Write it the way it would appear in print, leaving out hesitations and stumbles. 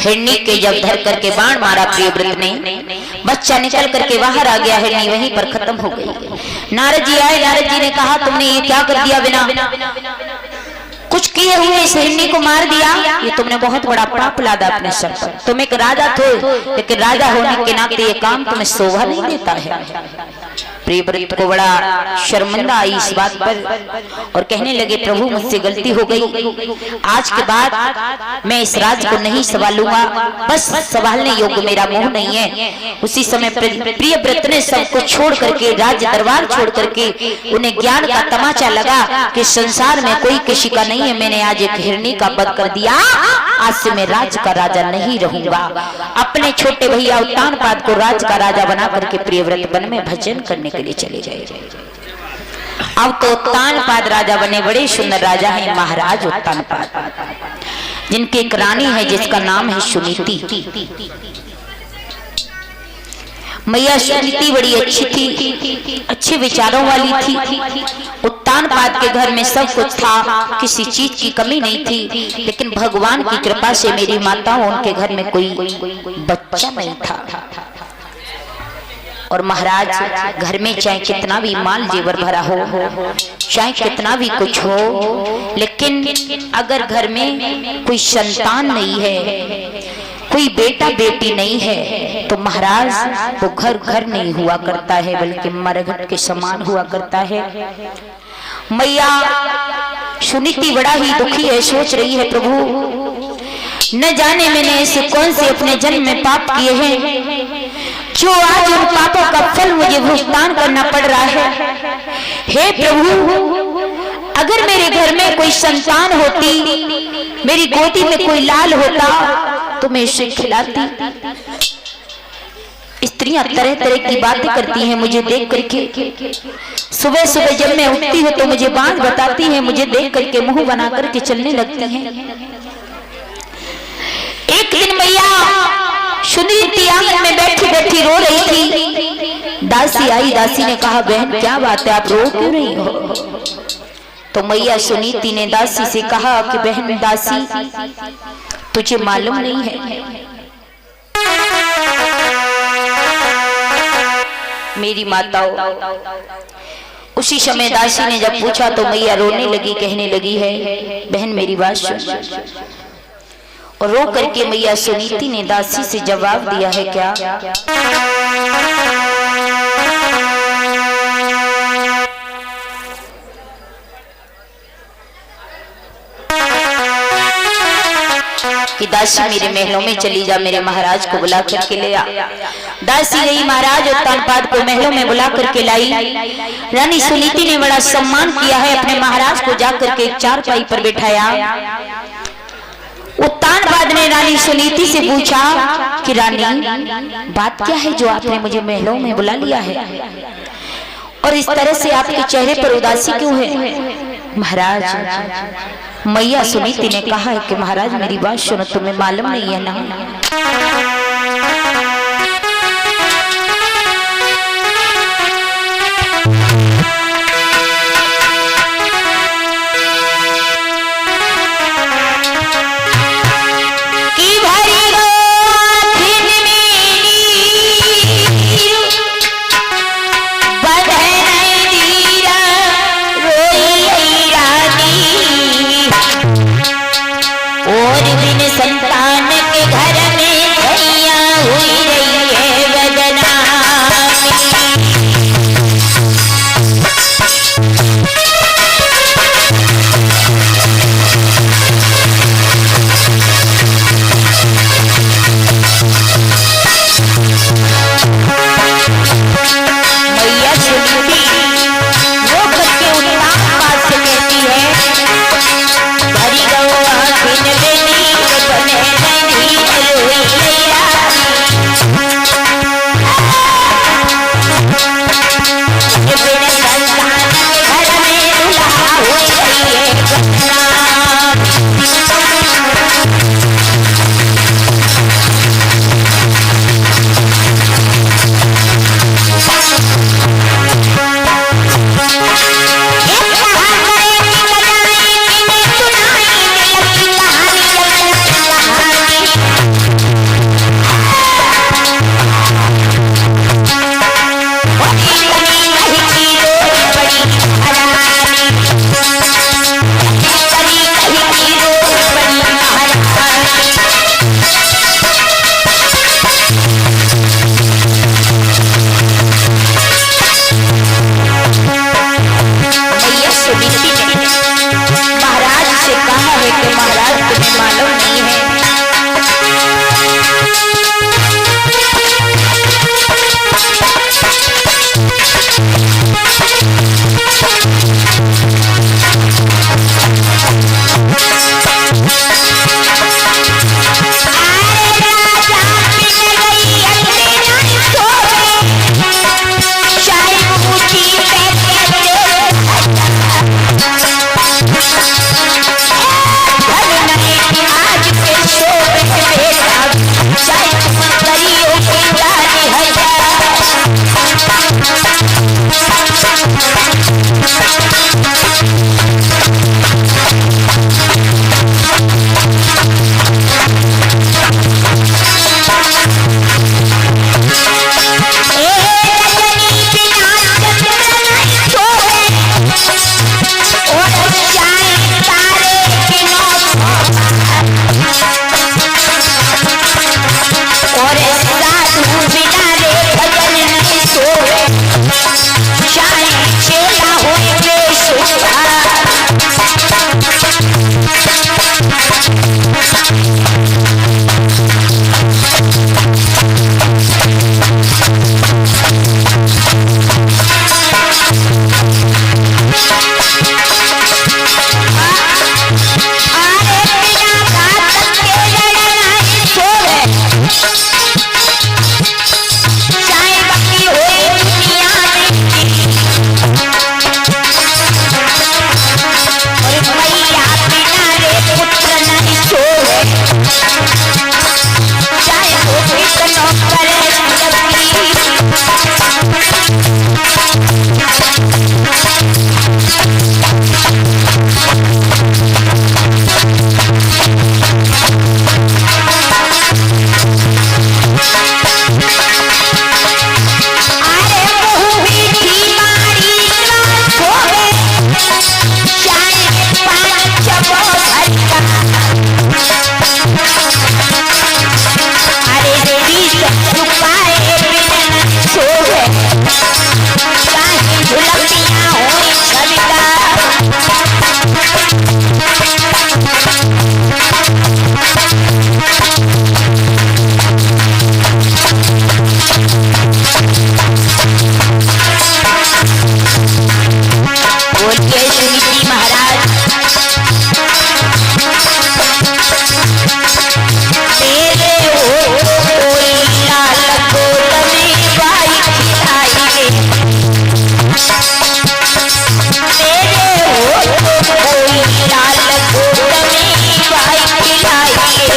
हिरनी के जब धर करके बाण मारा प्रियव्रत ने, बच्चा निकल करके बाहर आ गया, हिरनी वहीं पर खत्म हो गई। नारद जी आए, नारद जी ने कहा तुमने ये क्या कर दिया, बिना कुछ किए हुए इस हिरनी को मार दिया, ये तुमने बहुत बड़ा पाप लादा अपने सर पर। तुम एक राजा थे, लेकिन राजा होने के नाते ये काम तुम्हें शोभा नहीं देता है। प्रियव्रत को बड़ा शर्मिंदा आई इस बात पर और कहने लगे प्रभु मुझसे गलती हो गई, आज के बाद मैं इस राज को नहीं संभालूंगा, बस संभालने योग्य मेरा मुंह नहीं है। उसी समय प्रियव्रत ने सब कुछ छोड़ करके, राज्य दरबार छोड़ करके, उन्हें ज्ञान का तमाचा लगा कि संसार में कोई किसी का नहीं है, मैंने आज एक हिरनी का वध कर दिया, आज से मैं राज का राजा नहीं रहूंगा। अपने छोटे भैया उत्तानपाद को राज का राजा बना करके प्रियव्रत वन में भजन करने के लिए चले गए। अब तो उत्तानपाद राजा बने, बड़े सुंदर राजा हैं महाराज उत्तानपाद, जिनकी एक रानी है जिसका नाम है सुनीति। मैया सुनीति बड़ी अच्छी थी, अच्छे विचारों वाली थी। उत्तानपाद के घर में सब कुछ था, किसी चीज की कमी नहीं थी, लेकिन भगवान की कृपा से मेरी माता उनके घर में कोई बच्चा नहीं था। और महाराज घर में चाहे कितना भी माल जेवर भरा हो, चाहे कितना भी कुछ हो, लेकिन अगर घर में कोई संतान नहीं है, कोई बेटा बेटी नहीं है, तो महाराज वो घर घर नहीं हुआ करता है, बल्कि मरघट के समान हुआ करता है। मैया सुनीति बड़ा ही दुखी है, सोच रही है प्रभु न जाने मैंने ऐसे कौन से अपने जन्म में पाप किए हैं जो आज उन पापों का फल मुझे भुगतान करना पड़ रहा है। हे प्रभु, अगर मेरे घर में कोई संतान होती, मेरी गोदी में कोई लाल होता, तो मैं इसे खिलाती। स्त्रियां तरह तरह की बातें करती हैं मुझे देख करके। सुबह सुबह जब मैं उठती हूँ तो मुझे बात बताती हैं, मुझे देख करके मुंह बना करके चलने लगती हैं। एक दिन मैया सुनीति आंगन में बैठी बैठी रो रही थी। दासी आई, दासी ने कहा बहन क्या बात है, आप रो क्यों रही हो? तो मैया सुनीति ने दासी से कहा कि बहन दासी, तुझे मालूम नहीं है मेरी माताओं। उसी समय दासी ने जब पूछा तो मैया रोने लगी, कहने लगी है बहन मेरी बात सुन। और रो करके मैया सुनीति ने दासी से जवाब दिया है क्या? कि दासी मेरे महलों में चली जा, मेरे महाराज को बुला करके ले आ। दासी गई, महाराज उत्तानपाद को महलों में बुला करके लाई। रानी सुनीति ने बड़ा सम्मान किया है, अपने महाराज को जाकर के एक चारपाई पर बिठाया। उत्तानपाद ने रानी सुनीति से पूछा कि रानी बात क्या है जो आपने मुझे महलों में बुला लिया है, और इस तरह से आपके चेहरे पर उदासी क्यों है? महाराज मैया सुनीति ने कहा है कि महाराज मेरी बात सुनो, तुम्हें मालूम नहीं है ना संतान के घर में बोलिए सुनी जी महाराज। मेरे हो कोई लाल गोद में बाई खिलाइए, मेरे हो कोई लाल गोद में बाई खिलाइए।